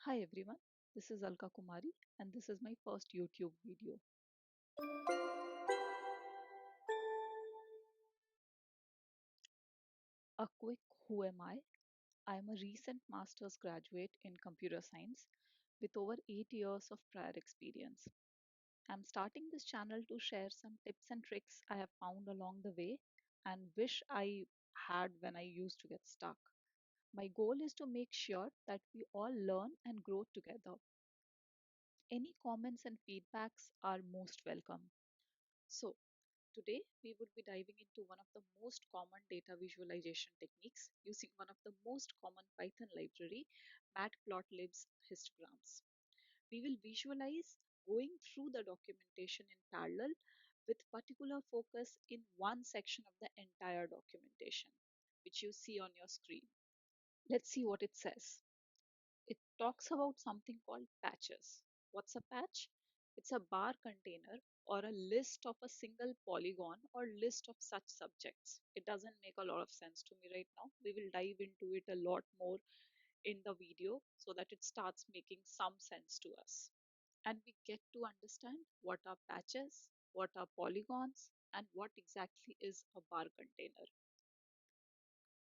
Hi everyone, this is Alka Kumari and this is my first YouTube video. A quick who am I? I am a recent master's graduate in computer science with over 8 years of prior experience. I'm starting this channel to share some tips and tricks I have found along the way and wish I had when I used to get stuck. My goal is to make sure that we all learn and grow together. Any comments and feedbacks are most welcome. So, today we would be diving into one of the most common data visualization techniques using one of the most common Python library, Matplotlib's histograms. We will visualize going through the documentation in parallel with particular focus in one section of the entire documentation, which you see on your screen. Let's see what it says. It talks about something called patches. What's a patch? It's a bar container or a list of a single polygon or list of such subjects. It doesn't make a lot of sense to me right now. We will dive into it a lot more in the video so that it starts making some sense to us. And we get to understand what are patches, what are polygons, and what exactly is a bar container.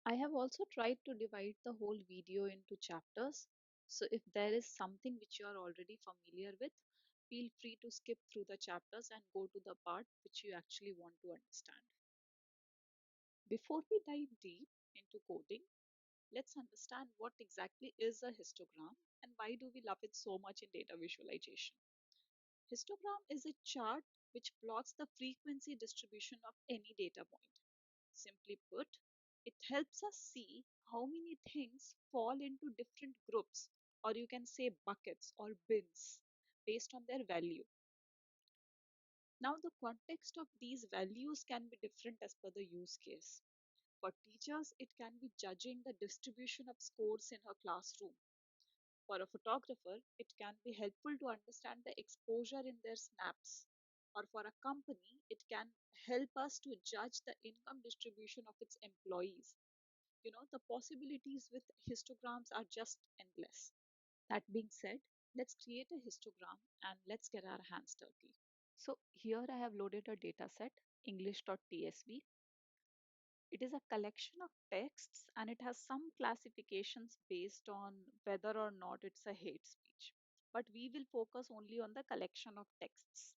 I have also tried to divide the whole video into chapters. So if there is something which you are already familiar with, feel free to skip through the chapters and go to the part which you actually want to understand. Before we dive deep into coding, let's understand what exactly is a histogram and why do we love it so much in data visualization. Histogram is a chart which plots the frequency distribution of any data point. Simply put, it helps us see how many things fall into different groups, or you can say buckets or bins, based on their value. Now, the context of these values can be different as per the use case. For teachers, it can be judging the distribution of scores in her classroom. For a photographer, it can be helpful to understand the exposure in their snaps. Or for a company, it can help us to judge the income distribution of its employees. The possibilities with histograms are just endless. That being said, let's create a histogram and let's get our hands dirty. So here I have loaded a dataset, english.tsv. It is a collection of texts and it has some classifications based on whether or not it's a hate speech. But we will focus only on the collection of texts.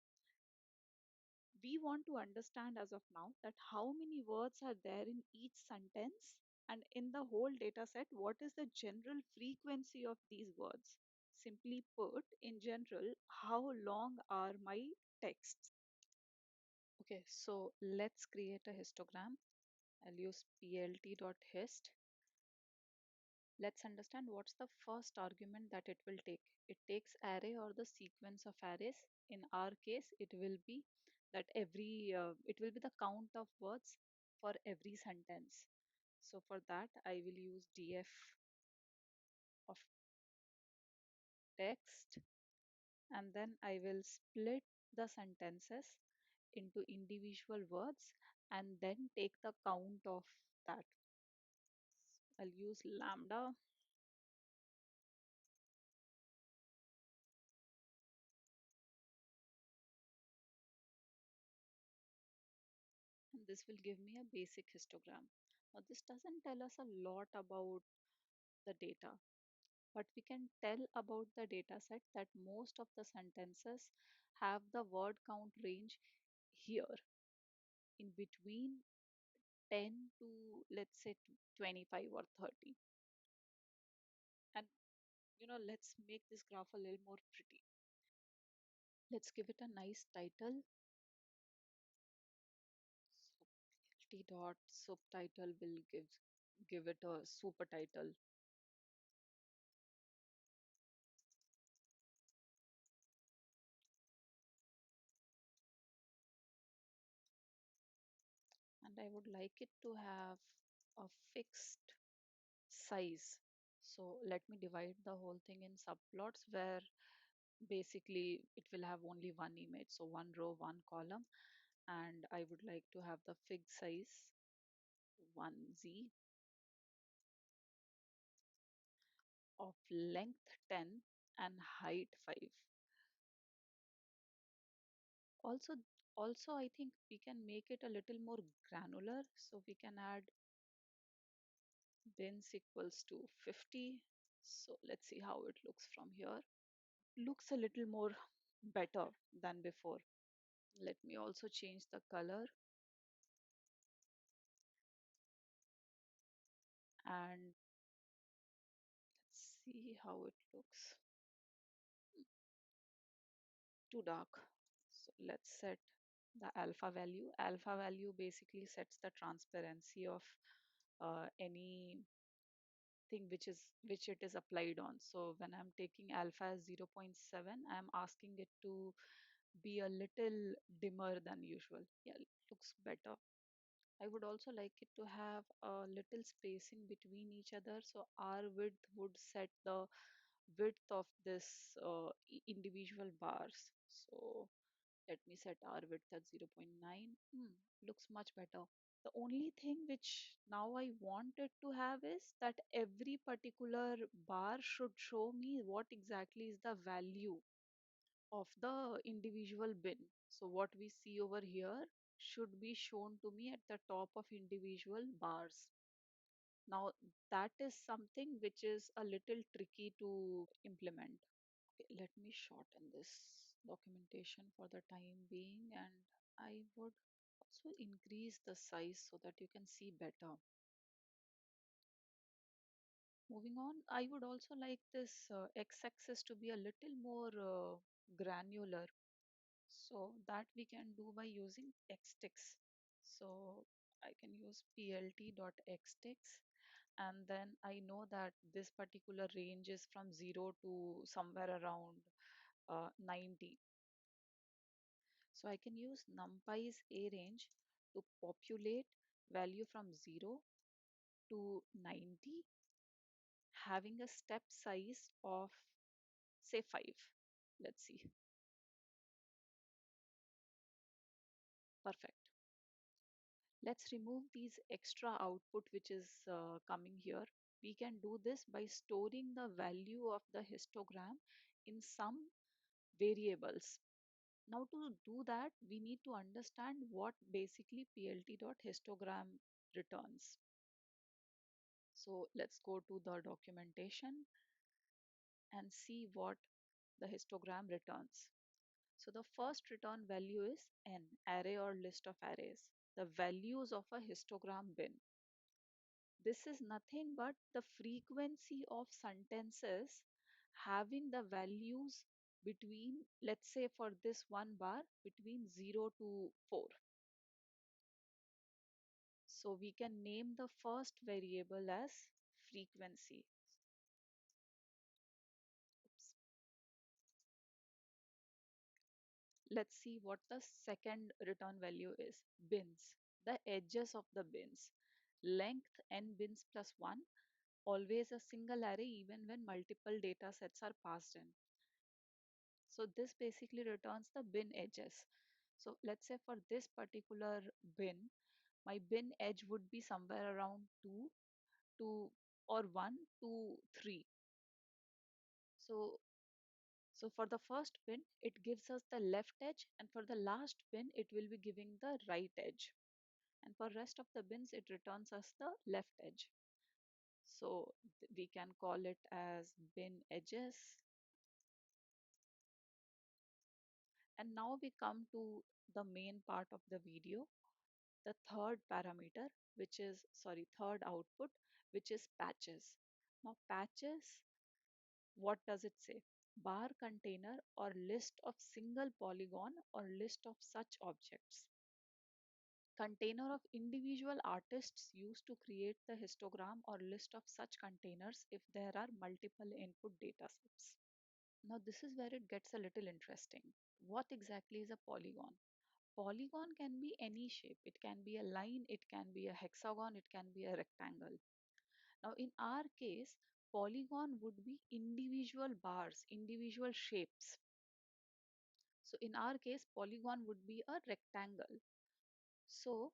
We want to understand as of now that how many words are there in each sentence and in the whole data set, what is the general frequency of these words? Simply put, in general, how long are my texts? Okay, so let's create a histogram. I'll use plt.hist. Let's understand what's the first argument that it will take. It takes array or the sequence of arrays. In our case, it will be that it will be the count of words for every sentence. So for that, I will use df of text and then I will split the sentences into individual words and then take the count of that. I'll use lambda and this will give me a basic histogram. Now, this doesn't tell us a lot about the data, but we can tell about the data set that most of the sentences have the word count range here in between 10 to let's say 25 or 30. And let's make this graph a little more pretty. Let's give it a nice title. So lt dot subtitle will give it a super title. And I would like it to have a fixed size. So let me divide the whole thing in subplots where basically it will have only one image. So one row, one column, and I would like to have the fig size 1z. of length 10 and height 5. Also, also I think we can make it a little more granular. So we can add bins equals to 50. So let's see how it looks from here. Looks a little more better than before. Let me also change the color and let's see how it looks. Too dark. So let's set the alpha value. Alpha value basically sets the transparency of any thing which it is applied on. So when I'm taking alpha as 0.7, I'm asking it to be a little dimmer than usual. Yeah, looks better. I would also like it to have a little spacing between each other. So R width would set the width of this individual bars. So let me set R width at 0.9. Looks much better. The only thing which now I want it to have is that every particular bar should show me what exactly is the value of the individual bin. So what we see over here should be shown to me at the top of individual bars. Now that is something which is a little tricky to implement. Okay, let me shorten this documentation for the time being, and I would also increase the size so that you can see better. Moving on, I would also like this x-axis to be a little more granular. So that we can do by using xticks. So I can use plt.xticks, and then I know that this particular range is from 0 to somewhere around 90. So I can use numpy's a range to populate value from 0 to 90, having a step size of say 5. Let's see. Perfect. Let's remove these extra output which is coming here. We can do this by storing the value of the histogram in some variables. Now to do that, we need to understand what basically plt.histogram returns. So let's go to the documentation and see what the histogram returns. So the first return value is n, array or list of arrays, the values of a histogram bin. This is nothing but the frequency of sentences having the values between, let's say for this one bar, between 0 to 4. So we can name the first variable as frequency. Oops. Let's see what the second return value is. Bins, the edges of the bins. Length n bins plus 1, always a single array even when multiple data sets are passed in. So this basically returns the bin edges. So let's say for this particular bin, my bin edge would be somewhere around 2 to or 1 to 3. So for the first bin, it gives us the left edge, and for the last bin, it will be giving the right edge. And for rest of the bins, it returns us the left edge. So we can call it as bin edges. And now we come to the main part of the video, the third parameter, third output, which is patches. Now patches, what does it say? Bar container or list of single polygon or list of such objects. Container of individual artists used to create the histogram or list of such containers if there are multiple input data sets. Now this is where it gets a little interesting. What exactly is a polygon? Polygon can be any shape. It can be a line, it can be a hexagon, it can be a rectangle. Now in our case, polygon would be individual bars, individual shapes. So in our case, polygon would be a rectangle. So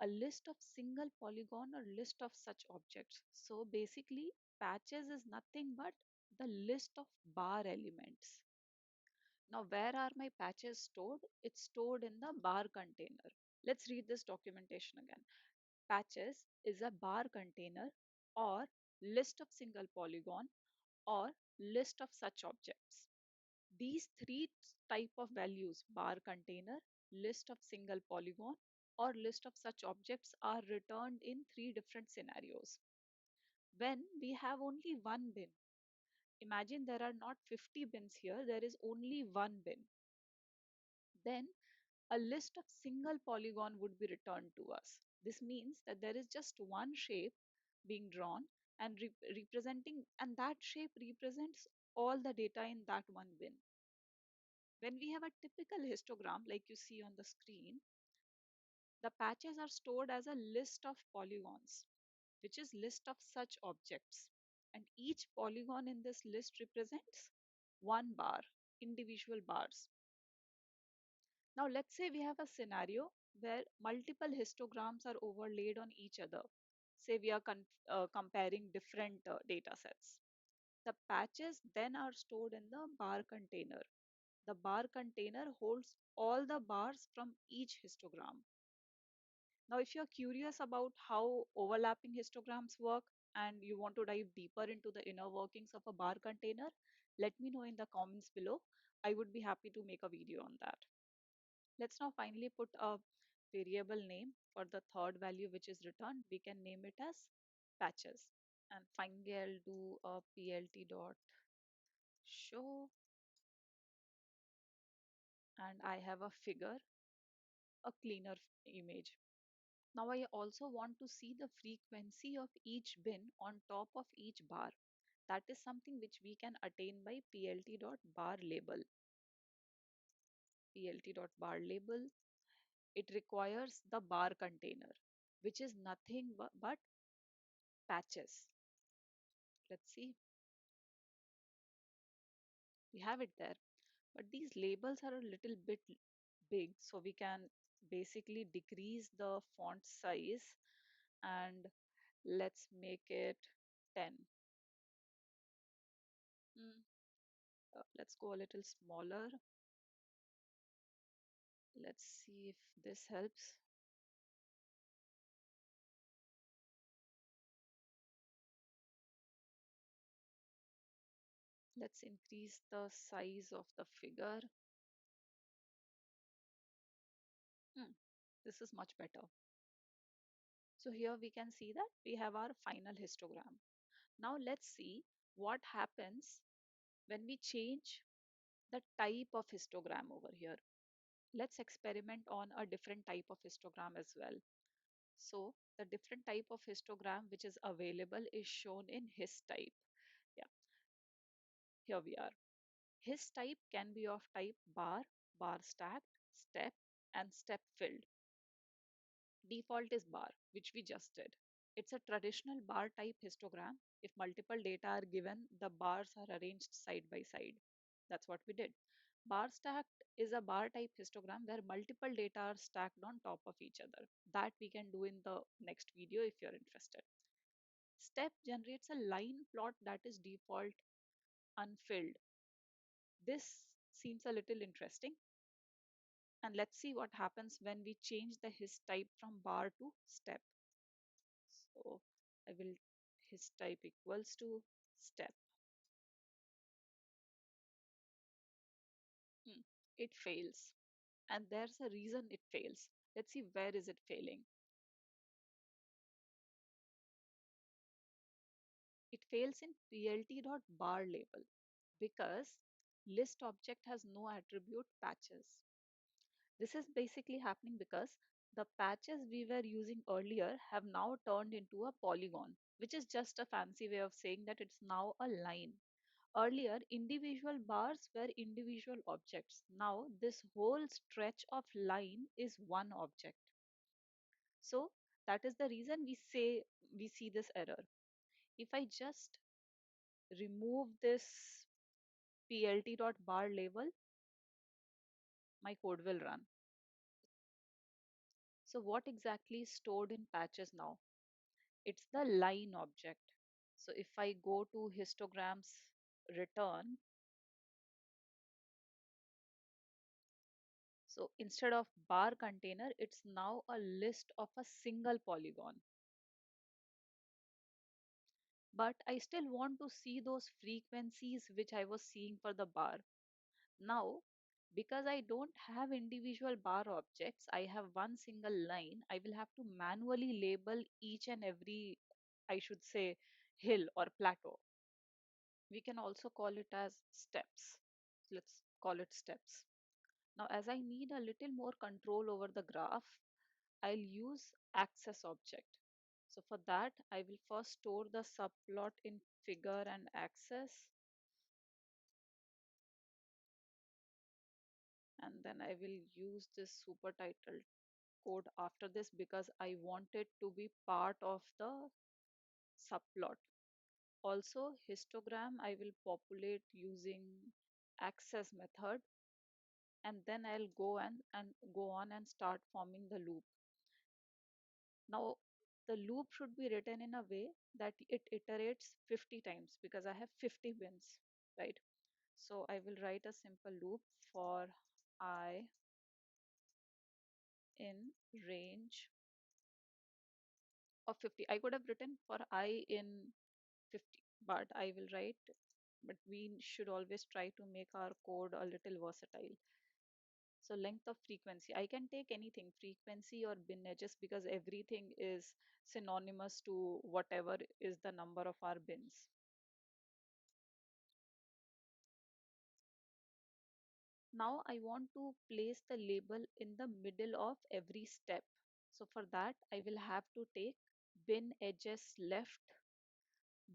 a list of single polygon or list of such objects. So basically patches is nothing but the list of bar elements. Now, where are my patches stored? It's stored in the bar container. Let's read this documentation again. Patches is a bar container or list of single polygon or list of such objects. These three type of values, bar container, list of single polygon or list of such objects, are returned in three different scenarios. When we have only one bin, imagine there are not 50 bins here, there is only one bin. Then a list of single polygon would be returned to us. This means that there is just one shape being drawn and representing, and that shape represents all the data in that one bin. When we have a typical histogram like you see on the screen, the patches are stored as a list of polygons, which is list of such objects. And each polygon in this list represents one bar, individual bars. Now let's say we have a scenario where multiple histograms are overlaid on each other. Say we are comparing different data sets. The patches then are stored in the bar container. The bar container holds all the bars from each histogram. Now, if you're curious about how overlapping histograms work and you want to dive deeper into the inner workings of a bar container, let me know in the comments below. I would be happy to make a video on that. Let's now finally put a variable name for the third value which is returned. We can name it as patches. And finally, I'll do a plt dot show, and I have a figure, a cleaner image. Now I also want to see the frequency of each bin on top of each bar. That is something which we can attain by plt.barLabel. plt.barLabel, it requires the bar container, which is nothing but patches. Let's see, we have it there. But these labels are a little bit big, so we can basically decrease the font size and let's make it 10. Hmm. Let's go a little smaller. Let's see if this helps. Let's increase the size of the figure. Hmm, this is much better. So here we can see that we have our final histogram. Now let's see what happens when we change the type of histogram over here. Let's experiment on a different type of histogram as well. So the different type of histogram which is available is shown in his type. Yeah, here we are. His type can be of type bar, bar stacked, step, and step filled. Default is bar, which we just did. It's a traditional bar type histogram. If multiple data are given, the bars are arranged side by side. That's what we did. Bar stacked is a bar type histogram where multiple data are stacked on top of each other. That we can do in the next video if you're interested. Step generates a line plot that is default unfilled. This seems a little interesting. And let's see what happens when we change the his type from bar to step. So I will his type equals to step. Hmm, it fails. And there's a reason it fails. Let's see where is it failing. It fails in plt.bar label because list object has no attribute patches. This is basically happening because the patches we were using earlier have now turned into a polygon, which is just a fancy way of saying that it's now a line. Earlier, individual bars were individual objects. Now, this whole stretch of line is one object. So, that is the reason we see this error. If I just remove this plt.bar label, my code will run. So, what exactly is stored in patches now? It's the line object. So, if I go to histograms return, so instead of bar container, it's now a list of a single polygon. But I still want to see those frequencies which I was seeing for the bar. Now, because I don't have individual bar objects, I have one single line. I will have to manually label each and every, I should say, hill or plateau. We can also call it as steps. Let's call it steps. Now, as I need a little more control over the graph, I'll use access object. So for that, I will first store the subplot in figure and access, and then I will use this super title code after this because I want it to be part of the subplot. Also, histogram I will populate using access method, and then I'll go and go on and start forming the loop. Now, the loop should be written in a way that it iterates 50 times because I have 50 bins, right? So I will write a simple loop for I in range of 50. I could have written for I in 50, but I will write, but we should always try to make our code a little versatile. So length of frequency, I can take anything, frequency or bin edges, because everything is synonymous to whatever is the number of our bins. Now I want to place the label in the middle of every step. So for that, I will have to take bin edges left,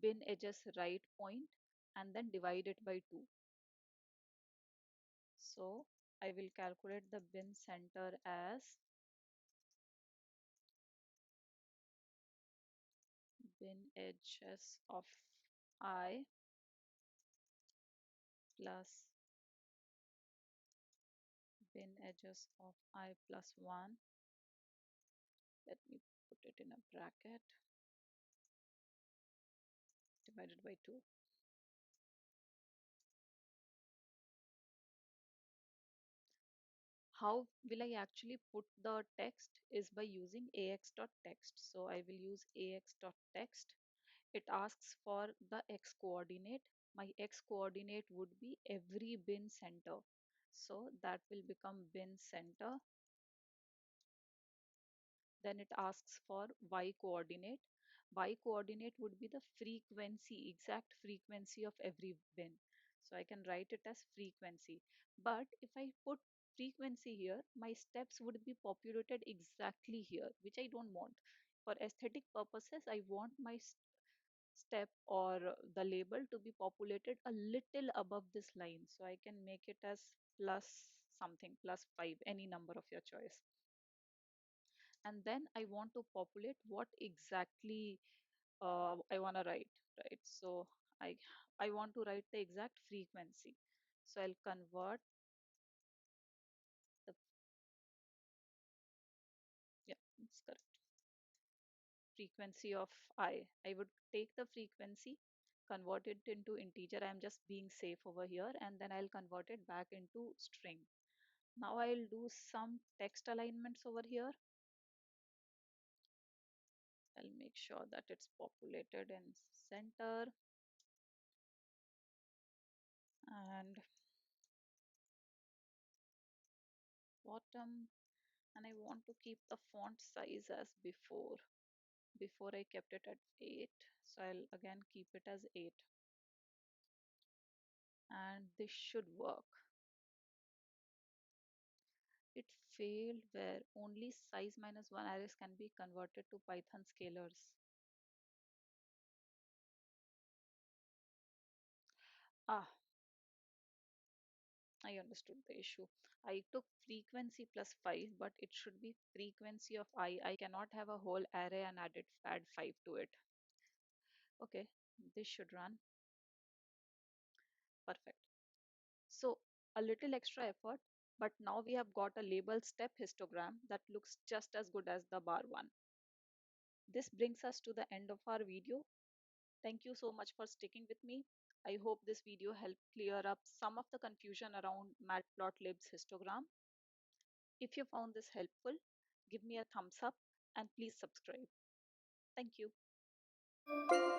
bin edges right point, and then divide it by 2. So I will calculate the bin center as bin edges of I plus bin edges of I plus 1. Let me put it in a bracket, divided by 2. How will I actually put the text is by using ax.text. So I will use ax.text. It asks for the x coordinate. My x coordinate would be every bin center. So that will become bin center. Then it asks for y coordinate. Y coordinate would be the frequency, exact frequency of every bin. So I can write it as frequency. But if I put frequency here, my steps would be populated exactly here, which I don't want. For aesthetic purposes, I want my step or the label to be populated a little above this line. So I can make it as plus something, plus 5, any number of your choice. And then I want to populate what exactly I want to write, right? So I I want to write the exact frequency. So I'll convert the, yeah, it's correct. Frequency of I. I would take the frequency, convert it into integer. I'm just being safe over here, and then I'll convert it back into string. Now I'll do some text alignments over here. I'll make sure that it's populated in center and bottom, and I want to keep the font size as before. Before I kept it at 8, so I'll again keep it as 8, and this should work. It failed where only size minus 1 arrays can be converted to Python scalars. Ah, I understood the issue. I took frequency plus 5, but it should be frequency of I. I cannot have a whole array and add 5 to it. Okay, this should run. Perfect. So a little extra effort, but now we have got a label step histogram that looks just as good as the bar one. This brings us to the end of our video. Thank you so much for sticking with me. I hope this video helped clear up some of the confusion around Matplotlib's histogram. If you found this helpful, give me a thumbs up and please subscribe. Thank you.